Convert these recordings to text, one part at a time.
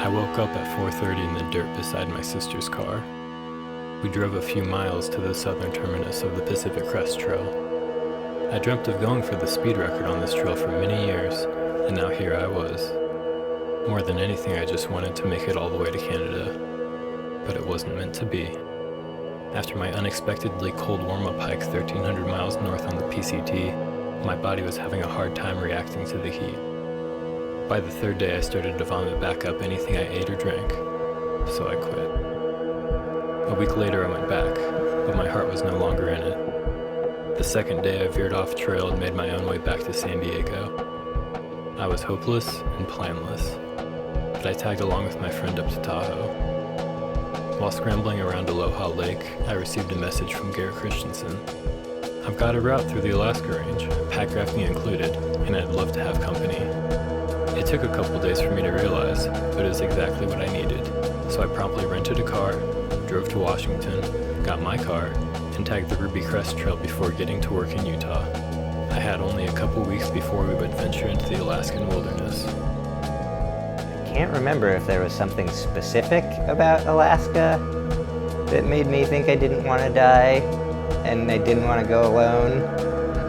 I woke up at 4:30 in the dirt beside my sister's car. We drove a few miles to the southern terminus of the Pacific Crest Trail. I dreamt of going for the speed record on this trail for many years, and now here I was. More than anything, I just wanted to make it all the way to Canada, but it wasn't meant to be. After my unexpectedly cold warm-up hike 1,300 miles north on the PCT, my body was having a hard time reacting to the heat. By the third day, I started to vomit back up anything I ate or drank, so I quit. A week later, I went back, but my heart was no longer in it. The second day, I veered off trail and made my own way back to San Diego. I was hopeless and planless, but I tagged along with my friend up to Tahoe. While scrambling around Aloha Lake, I received a message from Garret Christensen. I've got a route through the Alaska Range, pack rafting included, and I'd love to have company. It took a couple days for me to realize, but it was exactly what I needed, so I promptly rented a car, drove to Washington, got my car, and tagged the Ruby Crest Trail before getting to work in Utah. I had only a couple weeks before we would venture into the Alaskan wilderness. I can't remember if there was something specific about Alaska that made me think I didn't want to die and I didn't want to go alone.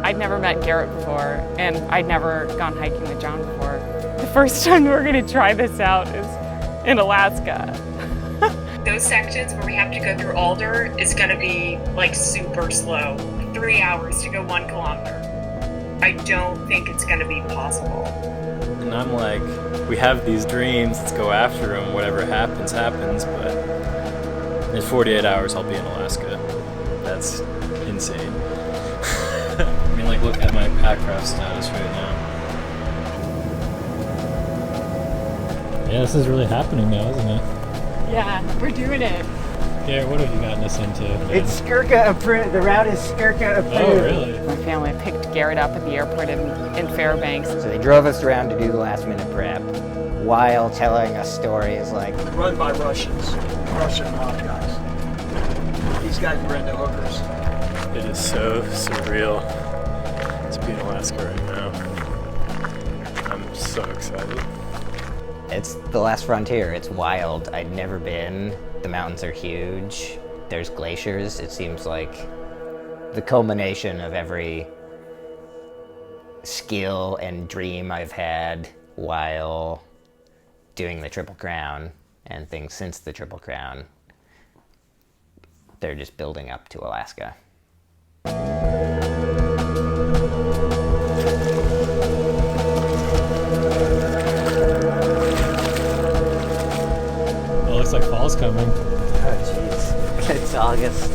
I'd never met Garret before, and I'd never gone hiking with John before. The first time we're going to try this out is in Alaska. Those sections where we have to go through Alder is going to be like super slow. 3 hours to go 1 kilometer. I don't think it's going to be possible. And I'm like, we have these dreams, let's go after them, whatever happens, happens, but in 48 hours I'll be in Alaska. That's insane. I mean, like, look at my packraft status right now. Yeah, this is really happening now, isn't it? Yeah, we're doing it. Yeah, what have you gotten us into? It's Skirka approved. The route is Skirka approved. Oh, really? My family picked Garret up at the airport in Fairbanks. So they drove us around to do the last minute prep while telling us stories like, run by Russians, Russian mob guys. These guys were into hookers. It is so surreal to be in Alaska right now. I'm so excited. it's the last frontier. It's wild. I'd never been. The mountains are huge. There's glaciers. It seems like the culmination of every skill and dream I've had while doing the Triple Crown and things since the Triple Crown. They're just building up to Alaska. Well, it looks like fall's coming. Oh, jeez. It's August.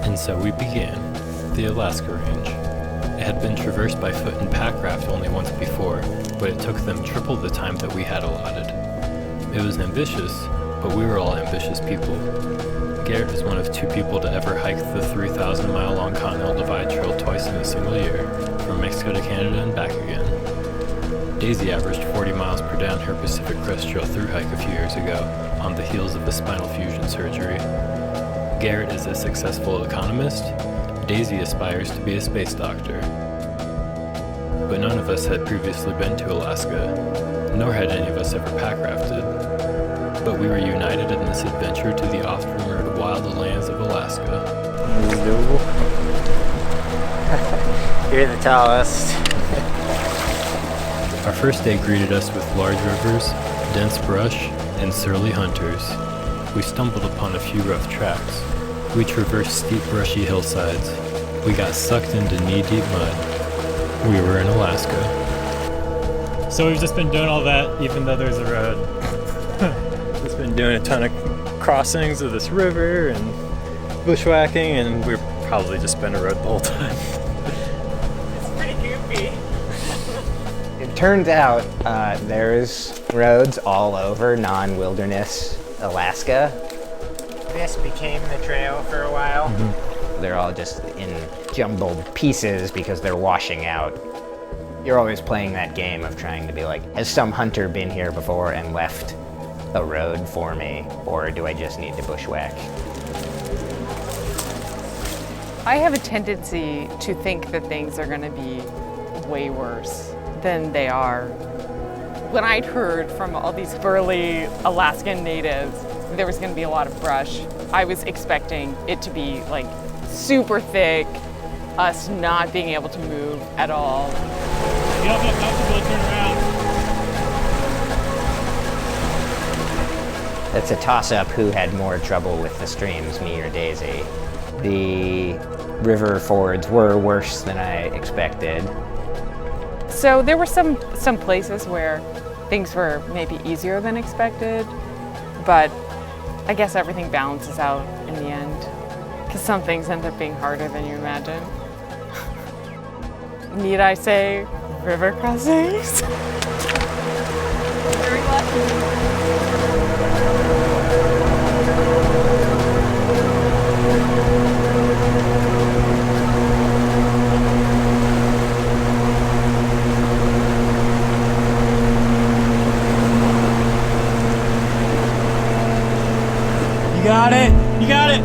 And so we began the Alaska Range. It had been traversed by foot and packraft only once before, but it took them triple the time that we had allotted. It was ambitious, but we were all ambitious people. Garret is one of 2 people to ever hike the 3,000-mile-long Continental Divide Trail twice in a single year, from Mexico to Canada and back again. Daisy averaged 40 miles per day on her Pacific Crest Trail through hike a few years ago, on the heels of a spinal fusion surgery. Garret is a successful economist. Daisy aspires to be a space doctor. But none of us had previously been to Alaska, nor had any of us ever packrafted. But we were united in this adventure to the oft-rumored wild lands of Alaska. You're the tallest. Our first day greeted us with large rivers, dense brush, and surly hunters. We stumbled upon a few rough tracks. We traversed steep, brushy hillsides. We got sucked into knee-deep mud. We were in Alaska. So we've just been doing all that even though there's a road. Just been doing a ton of crossings of this river and bushwhacking, and we've probably just been a road the whole time. It's pretty goofy. It turns out there's roads all over non-wilderness Alaska. This became the trail for a while. Mm-hmm. They're all just in jumbled pieces because they're washing out. You're always playing that game of trying to be like, has some hunter been here before and left a road for me, or do I just need to bushwhack? I have a tendency to think that things are going to be way worse than they are When I'd heard from all these burly Alaskan natives there was going to be a lot of brush, I was expecting it to be like super thick, us not being able to move at all. You don't feel comfortable, turn around. It's a toss-up who had more trouble with the streams, me or Daisy. The river fords were worse than I expected. So there were some places where things were maybe easier than expected, but I guess everything balances out in the end, because some things end up being harder than you imagine. Need I say river crossings? Very lucky. You got it! You got it!